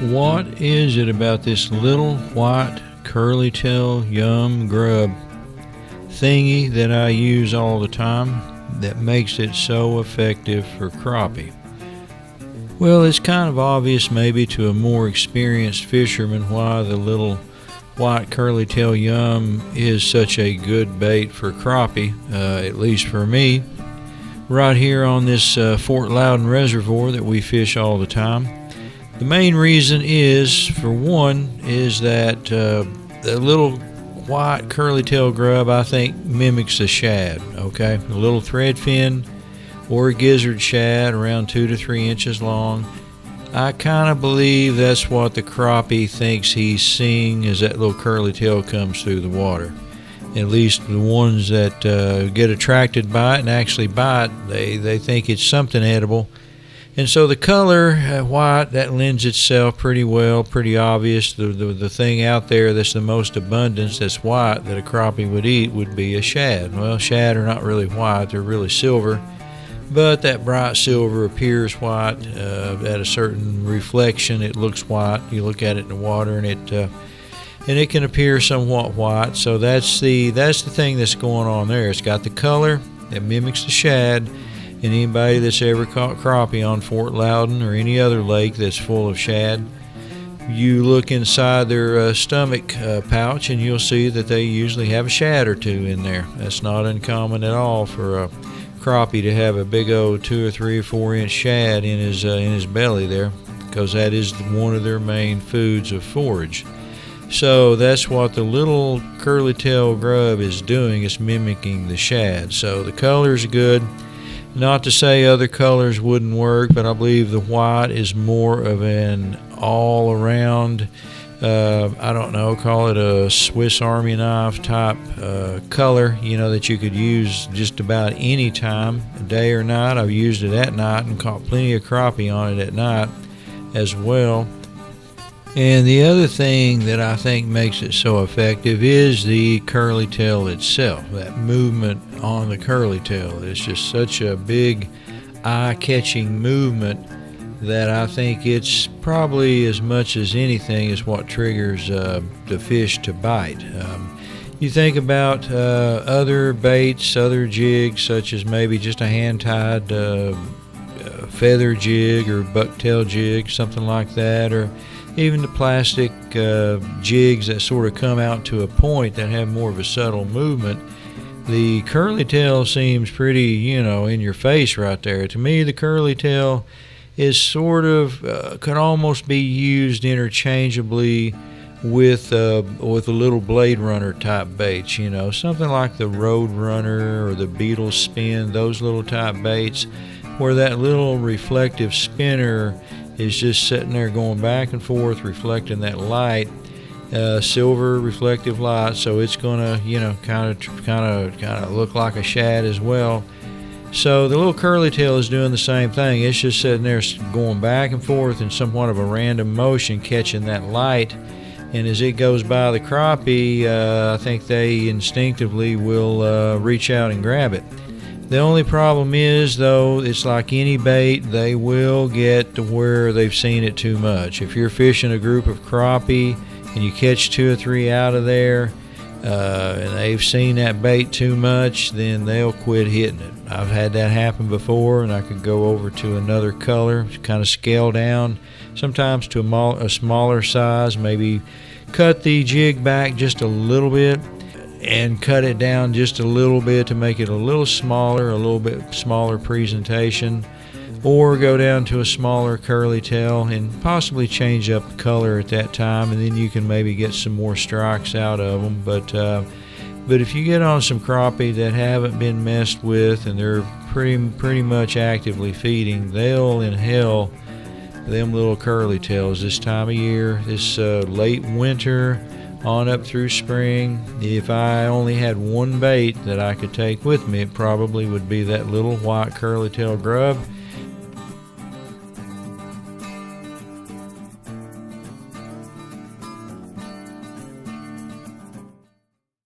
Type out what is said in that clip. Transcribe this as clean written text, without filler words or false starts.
What is it about this little white curly tail yum grub thingy that I use all the time that makes it so effective for crappie? Well, it's kind of obvious maybe to a more experienced fisherman why the little white curly tail yum is such a good bait for crappie, at least for me. Right here on this Fort Loudon reservoir that we fish all the time. The main reason is, for one, is that the little white curly tail grub, I think, mimics a shad, okay? A little thread fin or a gizzard shad around 2 to 3 inches long. I kind of believe that's what the crappie thinks he's seeing as that little curly tail comes through the water. At least the ones that get attracted by it and actually bite, they think it's something edible. And so the color, white, that lends itself pretty well, pretty obvious. The thing out there that's the most abundance that's white that a crappie would eat would be a shad. Well, shad are not really white, they're really silver. But that bright silver appears white. At a certain reflection, it looks white. You look at it in the water and it can appear somewhat white. So that's the thing that's going on there. It's got the color that mimics the shad. And anybody that's ever caught crappie on Fort Loudon or any other lake that's full of shad, you look inside their stomach pouch and you'll see that they usually have a shad or two in there. That's not uncommon at all for a crappie to have a big old 2 or 3 or 4 inch shad in his belly there, because that is one of their main foods of forage. So that's what the little curly tail grub is doing. It's mimicking the shad. So the color's good. Not to say other colors wouldn't work, but I believe the white is more of an all-around, I don't know, call it a Swiss Army knife type color, that you could use just about any time, day or night. I've used it at night and caught plenty of crappie on it at night as well. And the other thing that I think makes it so effective is the curly tail itself. That movement on the curly tail is just such a big eye-catching movement that I think it's probably as much as anything is what triggers the fish to bite. You think about other baits, other jigs, such as maybe just a hand-tied feather jig or bucktail jig, something like that, or even the plastic jigs that sort of come out to a point that have more of a subtle movement. The curly tail seems pretty, in your face right there. To me, the curly tail is sort of, could almost be used interchangeably with a little Blade Runner type baits, something like the Road Runner or the Beetle Spin, those little type baits, where that little reflective spinner is just sitting there going back and forth, reflecting that light, silver reflective light. So it's gonna, kind of look like a shad as well. So the little curly tail is doing the same thing. It's just sitting there going back and forth in somewhat of a random motion, catching that light. And as it goes by the crappie, I think they instinctively will reach out and grab it. The only problem is, though, it's like any bait, they will get to where they've seen it too much. If you're fishing a group of crappie and you catch 2 or 3 out of there and they've seen that bait too much, then they'll quit hitting it. I've had that happen before, and I could go over to another color, kind of scale down, sometimes to a smaller size, maybe cut the jig back just a little bit and cut it down just a little bit to make it a little bit smaller presentation, or go down to a smaller curly tail and possibly change up the color at that time, and then you can maybe get some more strikes out of them. But if you get on some crappie that haven't been messed with and they're pretty much actively feeding, they'll inhale them little curly tails this time of year, this late winter on up through spring. If I only had one bait that I could take with me, it probably would be that little white curly tail grub.